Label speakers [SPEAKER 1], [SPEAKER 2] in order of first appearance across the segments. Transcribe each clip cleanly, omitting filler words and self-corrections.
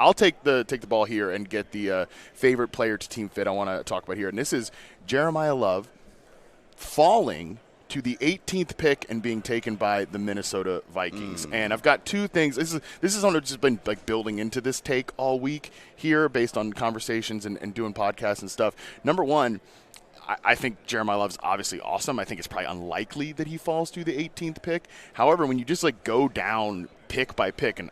[SPEAKER 1] I'll take the ball here and get the favorite player to team fit I want to talk about here. And this is Jeremiyah Love falling to the 18th pick and being taken by the Minnesota Vikings. And I've got two things. This is something that's just been like building into this take all week here based on conversations and doing podcasts and stuff. Number one, I think Jeremiyah Love's obviously awesome. I think it's probably unlikely that he falls to the 18th pick. However, when you just like go down pick by pick, and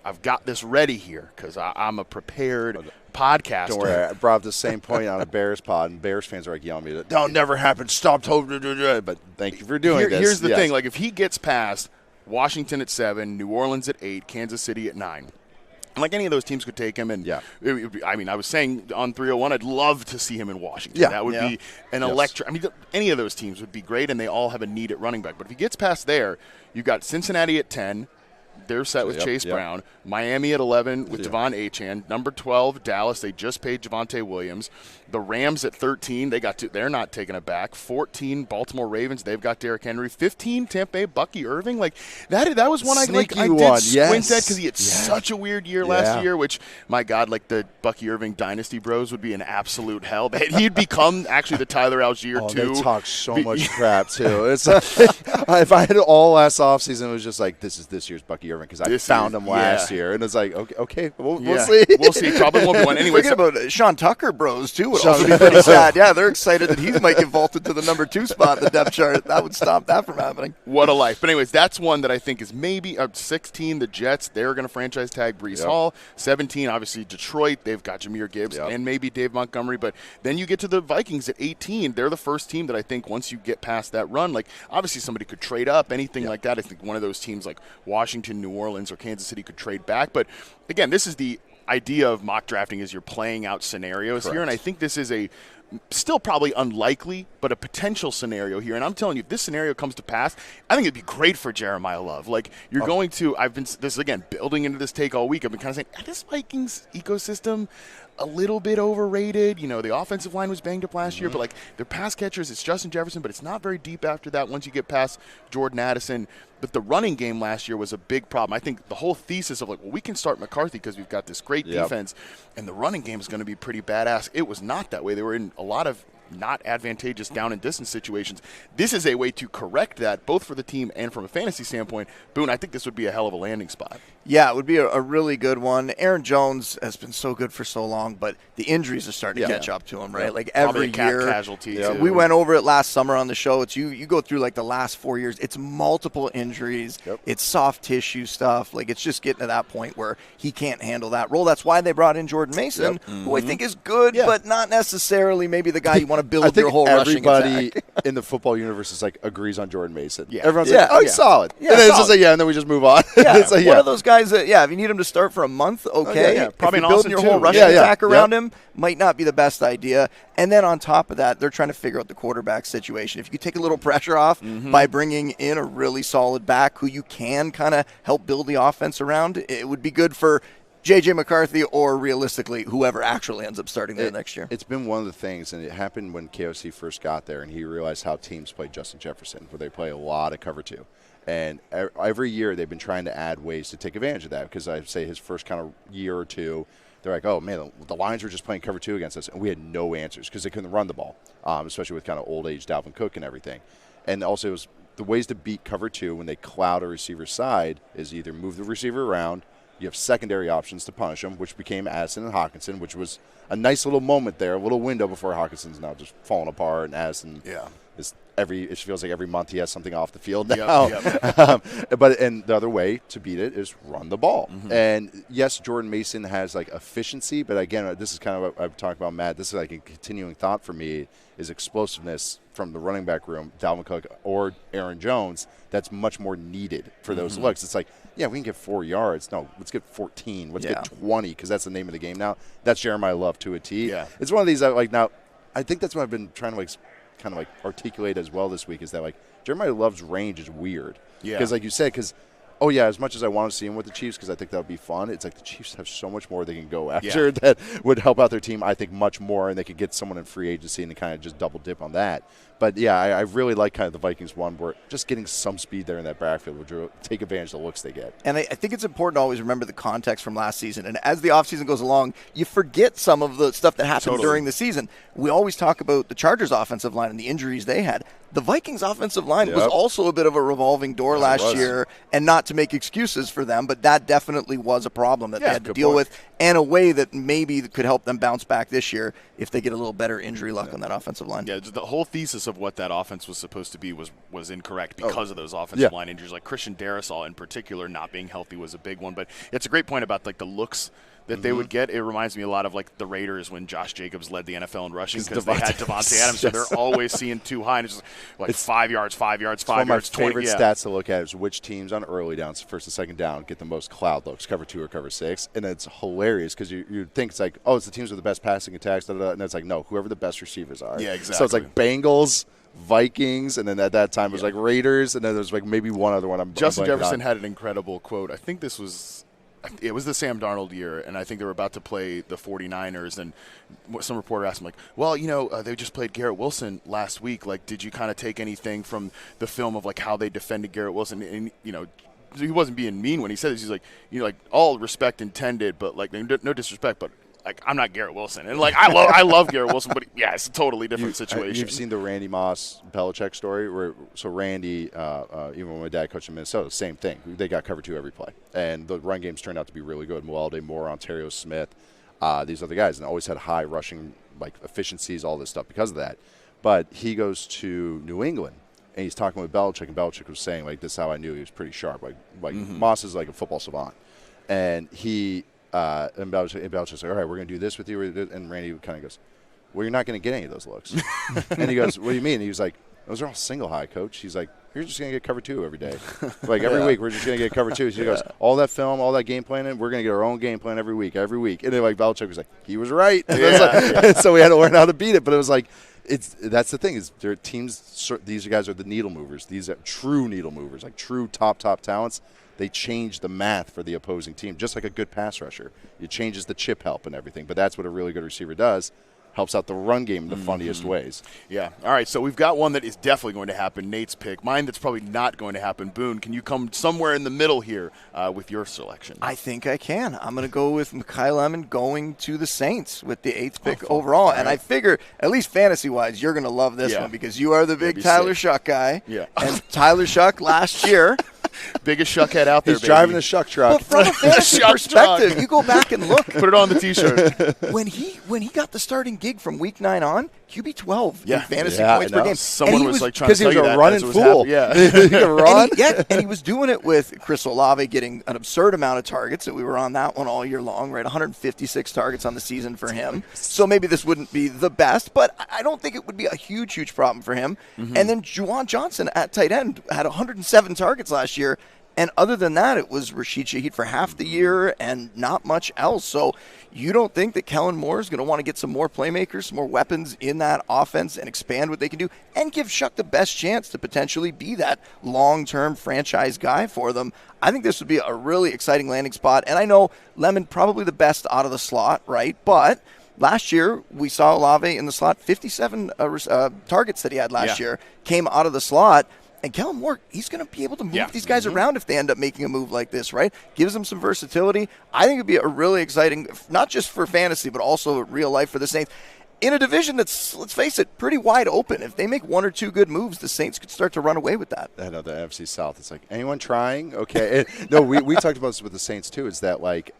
[SPEAKER 1] I've got this ready here because I'm a prepared podcaster.
[SPEAKER 2] Don't worry, I brought up the same point on a Bears pod, and Bears fans are like yelling at me, "That'll never happen. Stop talking." But thank you for doing this.
[SPEAKER 1] Here's the thing: like if he gets past Washington at 7, New Orleans at 8, Kansas City at 9. And like any of those teams could take him, and I was saying on 301, I'd love to see him in Washington. That would be an electric. I mean, any of those teams would be great, and they all have a need at running back. But if he gets past there, you've got Cincinnati at 10. They're set with Chase Brown. Miami at 11 with Devon Achane. Number 12, Dallas. They just paid Javonte Williams. The Rams at 13. They're not taking it back. 14, Baltimore Ravens. They've got Derrick Henry. 15, Tampa Bay, Bucky Irving. Like that was one I did squint at because he had such a weird year last year. Which my God, like the Bucky Irving dynasty bros would be an absolute hell. He'd become actually the Tyler Algier too.
[SPEAKER 2] They talk so much crap too. It's like, if I had it all last offseason, it was just like this is this year's Bucky Irving because I found him last year, and it's like okay, we'll see.
[SPEAKER 1] We'll see. Probably won't be one anyway.
[SPEAKER 3] Forget about Sean Tucker bros too. Would also be pretty sad. Yeah, they're excited that he might get vaulted to the number 2 spot in the depth chart. That would stop that from happening.
[SPEAKER 1] What a life. But anyways, that's one that I think is maybe 16. The Jets, they're going to franchise tag Breece Hall. 17, obviously Detroit. They've got Jahmyr Gibbs and maybe Dave Montgomery. But then you get to the Vikings at 18. They're the first team that I think once you get past that run, like obviously somebody could trade up, anything like that. I think one of those teams like Washington, New Orleans, or Kansas City could trade back. But again, this is the idea of mock drafting is you're playing out scenarios here, and I think this is a still probably unlikely, but a potential scenario here. And I'm telling you, if this scenario comes to pass, I think it'd be great for Jeremiyah Love. Like you're going to, this is again building into this take all week. I've been kind of saying this Vikings ecosystem a little bit overrated. You know, the offensive line was banged up last year, but like their pass catchers, it's Justin Jefferson, but it's not very deep after that once you get past Jordan Addison. But the running game last year was a big problem. I think the whole thesis of like, well, we can start McCarthy because we've got this great defense, and the running game is going to be pretty badass. It was not that way. They were in a lot of not advantageous down and distance situations. This is a way to correct that, both for the team and from a fantasy standpoint. Boone, I think this would be a hell of a landing spot.
[SPEAKER 3] Yeah, it would be a really good one. Aaron Jones has been so good for so long, but the injuries are starting to catch up to him, right? Like every year.
[SPEAKER 1] Casualty
[SPEAKER 3] we went over it last summer on the show. It's you go through like the last 4 years. It's multiple injuries. It's soft tissue stuff. Like it's just getting to that point where he can't handle that role. That's why they brought in Jordan Mason, who I think is good, but not necessarily maybe the guy you want to build your whole rushing attack.
[SPEAKER 2] Everybody in the football universe is like agrees on Jordan Mason.
[SPEAKER 3] Everyone's
[SPEAKER 2] like, oh, he's solid. And then it's just like, and then we just move on.
[SPEAKER 3] It's like, one of those guys that, if you need him to start for a month, okay.
[SPEAKER 1] Probably
[SPEAKER 3] if you're building your whole rushing attack around him, might not be the best idea. And then on top of that, they're trying to figure out the quarterback situation. If you could take a little pressure off by bringing in a really solid back who you can kind of help build the offense around, it would be good for J.J. McCarthy or realistically whoever actually ends up starting there next year.
[SPEAKER 2] It's been one of the things, and it happened when KOC first got there, and he realized how teams play Justin Jefferson, where they play a lot of cover 2. And every year they've been trying to add ways to take advantage of that because I'd say his first kind of year or two, they're like, oh, man, the Lions were just playing cover 2 against us, and we had no answers because they couldn't run the ball, especially with kind of old-age Dalvin Cook and everything. And also it was the ways to beat cover 2 when they cloud a receiver's side is either move the receiver around. You have secondary options to punish them, which became Addison and Hockenson, which was a nice little moment there, a little window before Hawkinson's now just falling apart, and Addison is it feels like every month he has something off the field now. And the other way to beat it is run the ball. And yes, Jordan Mason has like efficiency, but again, this is kind of what I've talked about, Matt. This is like a continuing thought for me is explosiveness from the running back room, Dalvin Cook or Aaron Jones. That's much more needed for those looks. It's like, we can get 4 yards. No, let's get 14. Let's get 20 because that's the name of the game now. That's Jeremiyah Love to a T. It's one of these that now I think that's what I've been trying to kind of articulate as well this week is that Jeremiyah Love's range is weird. Because like you said, because Oh, yeah, as much as I want to see him with the Chiefs because I think that would be fun, it's like the Chiefs have so much more they can go after that would help out their team, I think, much more, and they could get someone in free agency and kind of just double dip on that. But, yeah, I really like kind of the Vikings one where just getting some speed there in that backfield would take advantage of the looks they get.
[SPEAKER 3] And I think it's important to always remember the context from last season. And as the offseason goes along, you forget some of the stuff that happened during the season. We always talk about the Chargers' offensive line and the injuries they had. The Vikings' offensive line was also a bit of a revolving door last year, and not to make excuses for them, but that definitely was a problem that they had to deal with, and a way that maybe could help them bounce back this year if they get a little better injury luck on that offensive line.
[SPEAKER 1] Yeah, the whole thesis of what that offense was supposed to be was incorrect because of those offensive line injuries. Like Christian Darrisaw in particular not being healthy was a big one, but it's a great point about like the looks that they would get. It reminds me a lot of like the Raiders when Josh Jacobs led the NFL in rushing because they had Devontae Adams, so they're always seeing too high, and it's just like 5 yards, 5 yards, 5 yards, 20.
[SPEAKER 2] One of my favorite stats to look at is which teams on early downs, first and second down, get the most cloud looks, cover 2 or cover 6, and it's hilarious because you think it's like, oh, it's the teams with the best passing attacks, and it's like, no, whoever the best receivers are.
[SPEAKER 1] Yeah, exactly.
[SPEAKER 2] So it's like Bengals, Vikings, and then at that time it was like Raiders, and then there's like maybe one other one.
[SPEAKER 1] Justin Jefferson had an incredible quote. I think it was the Sam Darnold year, and I think they were about to play the 49ers, and some reporter asked him, like, well, they just played Garrett Wilson last week. Like, did you kind of take anything from the film of, like, how they defended Garrett Wilson? And, he wasn't being mean when he said this. He's like, like, all respect intended, but, like, no disrespect, but, like, I'm not Garrett Wilson. And, like, I love Garrett Wilson, but, yeah, it's a totally different situation.
[SPEAKER 2] You've seen the Randy Moss Belichick story where Randy, even when my dad coached in Minnesota, same thing. They got cover 2 every play. And the run games turned out to be really good. Mualde, Moore, Ontario Smith, these other guys, and always had high rushing like efficiencies, all this stuff because of that. But he goes to New England, and he's talking with Belichick, and Belichick was saying, like, this is how I knew he was pretty sharp. Like Moss is like a football savant. And he – and Belichick's like, all right, we're going to do this with you. And Randy kind of goes, well, you're not going to get any of those looks. And he goes, what do you mean? And he was like, those are all single high, coach. He's like, you're just going to get cover 2 every day. Like every week, we're just going to get cover 2. So he goes, all that film, all that game planning, we're going to get our own game plan every week. And then like Belichick was like, he was right. And so we had to learn how to beat it. But it was like, that's the thing is their teams. These guys are the needle movers. These are true needle movers, like true top talents. They change the math for the opposing team, just like a good pass rusher. It changes the chip help and everything, but that's what a really good receiver does. Helps out the run game in the funniest ways.
[SPEAKER 1] Yeah. All right, so we've got one that is definitely going to happen, Nate's pick. Mine that's probably not going to happen, Boone. Can you come somewhere in the middle here with your selection?
[SPEAKER 3] I think I can. I'm going to go with Makai Lemon going to the Saints with the 8th pick overall. And I figure, at least fantasy-wise, you're going to love this one because you are the big Tyler Shuck guy.
[SPEAKER 1] Yeah.
[SPEAKER 3] And Tyler Shuck last year –
[SPEAKER 1] biggest Shuckhead out there,
[SPEAKER 2] He's driving the Shuck truck.
[SPEAKER 3] But from a fantasy perspective, you go back and look.
[SPEAKER 1] Put it on the T-shirt.
[SPEAKER 3] When he got the starting gig from week 9 on, QB 12 in fantasy
[SPEAKER 2] points
[SPEAKER 3] per game.
[SPEAKER 1] Someone was like trying to tell you that
[SPEAKER 2] because he was a running fool.
[SPEAKER 1] Yeah,
[SPEAKER 2] he could run.
[SPEAKER 3] And he was doing it with Chris Olave getting an absurd amount of targets. And we were on that one all year long, right? 156 targets on the season for him. So maybe this wouldn't be the best, but I don't think it would be a huge problem for him. And then Juwan Johnson at tight end had 107 targets last year. And other than that, it was Rashid Shaheed for half the year and not much else. So you don't think that Kellen Moore is going to want to get some more playmakers, some more weapons in that offense and expand what they can do and give Shuck the best chance to potentially be that long-term franchise guy for them? I think this would be a really exciting landing spot. And I know Lemon probably the best out of the slot, right? But last year, we saw Olave in the slot, 57 targets that he had last year came out of the slot. And Kellen Moore, he's going to be able to move these guys around if they end up making a move like this, right? Gives them some versatility. I think it would be a really exciting, not just for fantasy, but also real life for the Saints. In a division that's, let's face it, pretty wide open. If they make 1 or 2 good moves, the Saints could start to run away with that.
[SPEAKER 2] I know the NFC South. It's like, anyone trying? Okay. We talked about this with the Saints, too, is that, like,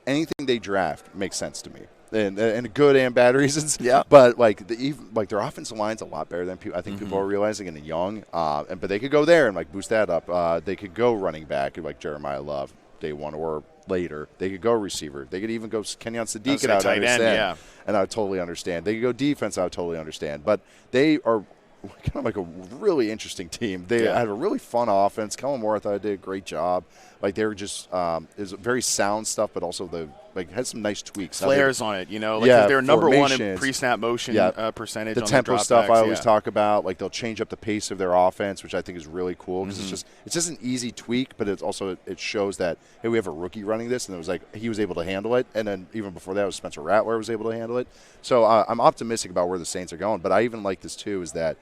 [SPEAKER 2] anything they draft makes sense to me. And good and bad reasons.
[SPEAKER 3] Yeah.
[SPEAKER 2] But like their offensive line's a lot better than people. I think people are realizing, and young. But they could go there and like boost that up. They could go running back like Jeremiyah Love day 1 or later. They could go receiver. They could even go Kenyon Sadiq and I would understand. And I would totally understand. They could go defense. I would totally understand. But they are kind of like a really interesting team. They had a really fun offense. Kellen Moore, I thought, did a great job. Like they were just is very sound stuff, but also the has some nice tweaks.
[SPEAKER 1] Flares on it, like they're number one in pre-snap motion percentage.
[SPEAKER 2] The
[SPEAKER 1] on
[SPEAKER 2] tempo
[SPEAKER 1] the
[SPEAKER 2] stuff I always talk about, like they'll change up the pace of their offense, which I think is really cool because it's just an easy tweak, but it's also it shows that hey, we have a rookie running this, and it was like he was able to handle it, and then even before that was Spencer Rattler was able to handle it. So I'm optimistic about where the Saints are going, but I even like this too is that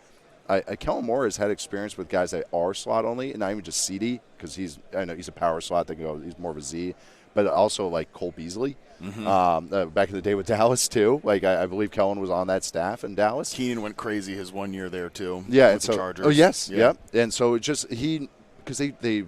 [SPEAKER 2] Kellen Moore has had experience with guys that are slot only, and not even just CD because I know he's a power slot. He's more of a Z, but also like Cole Beasley. Back in the day with Dallas too. Like I believe Kellen was on that staff in Dallas.
[SPEAKER 1] Keenan went crazy his 1 year there too.
[SPEAKER 2] Yeah,
[SPEAKER 1] with
[SPEAKER 2] and
[SPEAKER 1] the Chargers.
[SPEAKER 2] Oh yes, yep. And so it just because they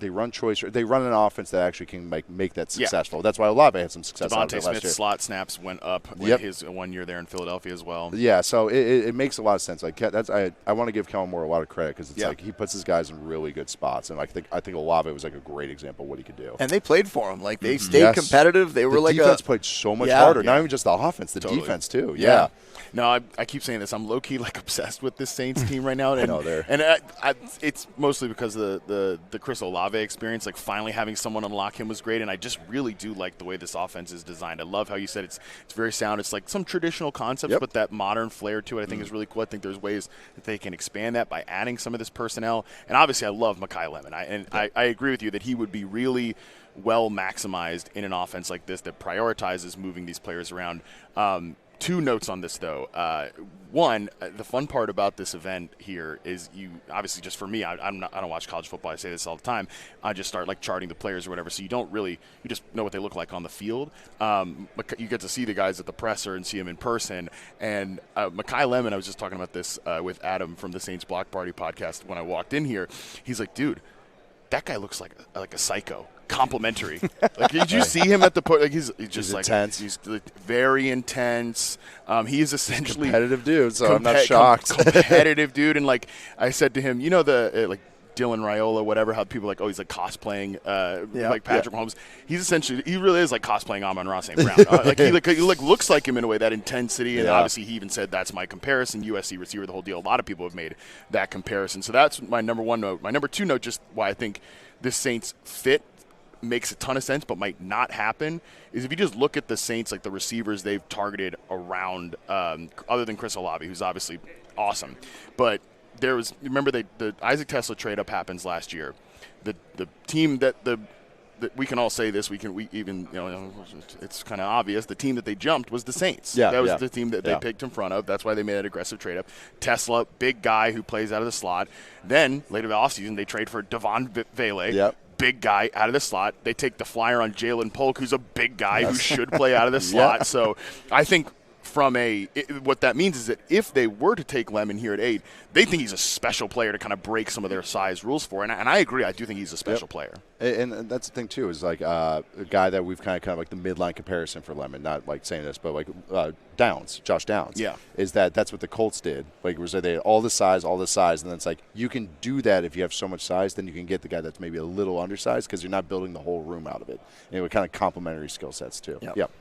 [SPEAKER 2] run choice, they run an offense that actually can make that successful. That's why Olave had some success.
[SPEAKER 1] Devontae
[SPEAKER 2] last year.
[SPEAKER 1] Smith's slot snaps went up in his 1 year there in Philadelphia as well.
[SPEAKER 2] Yeah, so it makes a lot of sense. Like I want to give Kellen Moore a lot of credit because it's like he puts his guys in really good spots, and I think Olave was like a great example of what he could do.
[SPEAKER 3] And they played for him. Like they stayed competitive. They were
[SPEAKER 2] the defense played so much harder. Not even just the offense, the defense too. Yeah.
[SPEAKER 1] No, I keep saying this. I'm low key like obsessed with this Saints team right now. And,
[SPEAKER 2] I know they're.
[SPEAKER 1] And it's mostly because of the Chris Olave experience. Like finally having someone unlock him was great, and I just really do like the way this offense is designed. I love how you said it's very sound. It's like some traditional concepts, but that modern flair to it I think is really cool. I think there's ways that they can expand that by adding some of this personnel. And obviously I love Makai Lemon. I agree with you that he would be really well maximized in an offense like this that prioritizes moving these players around. Two notes on this, though. One, the fun part about this event here is you obviously just for me, I don't watch college football. I say this all the time. I just start like charting the players or whatever, so you just know what they look like on the field. You get to see the guys at the presser and see them in person. And Makai Lemon, I was just talking about this with Adam from the Saints Block Party podcast when I walked in here. He's like, dude, that guy looks like a psycho. Complimentary. Like, did you see him at the point? Like, he's just like
[SPEAKER 2] intense.
[SPEAKER 1] He's very intense. He is essentially
[SPEAKER 2] competitive dude. So I'm not shocked.
[SPEAKER 1] Competitive dude, and like I said to him, like Dylan Raiola, whatever. How people are like, oh, he's like cosplaying, like Patrick Mahomes. He really is like cosplaying Amon-Ra St. Brown. He looks like him in a way. That intensity, and obviously he even said that's my comparison. USC receiver, the whole deal. A lot of people have made that comparison. So that's my number one note. My number two note, just why I think this Saints fit makes a ton of sense but might not happen, is if you just look at the Saints, like the receivers they've targeted around, other than Chris Olave, who's obviously awesome. But remember the Isaac Tesla trade-up happens last year. The team that we can all say this, we even, it's kind of obvious, the team that they jumped was the Saints. That was the team that they picked in front of. That's why they made that aggressive trade-up. Tesla, big guy who plays out of the slot. Then, later in the offseason, they trade for Devon Vele. Big guy out of the slot. They take the flyer on Jalen Polk, who's a big guy who should play out of the slot. So I think what that means is that if they were to take Lemon here at 8, they think he's a special player to kind of break some of their size rules for. And I agree. I do think he's a special player.
[SPEAKER 2] And that's the thing, too, is like a guy that we've kind of like the midline comparison for Lemon, not like saying this, but like Josh Downs.
[SPEAKER 1] Yeah.
[SPEAKER 2] Is that's what the Colts did. Like, they had all the size, and then it's like you can do that if you have so much size, then you can get the guy that's maybe a little undersized because you're not building the whole room out of it. And it would kind of complementary skill sets, too.
[SPEAKER 3] Yep.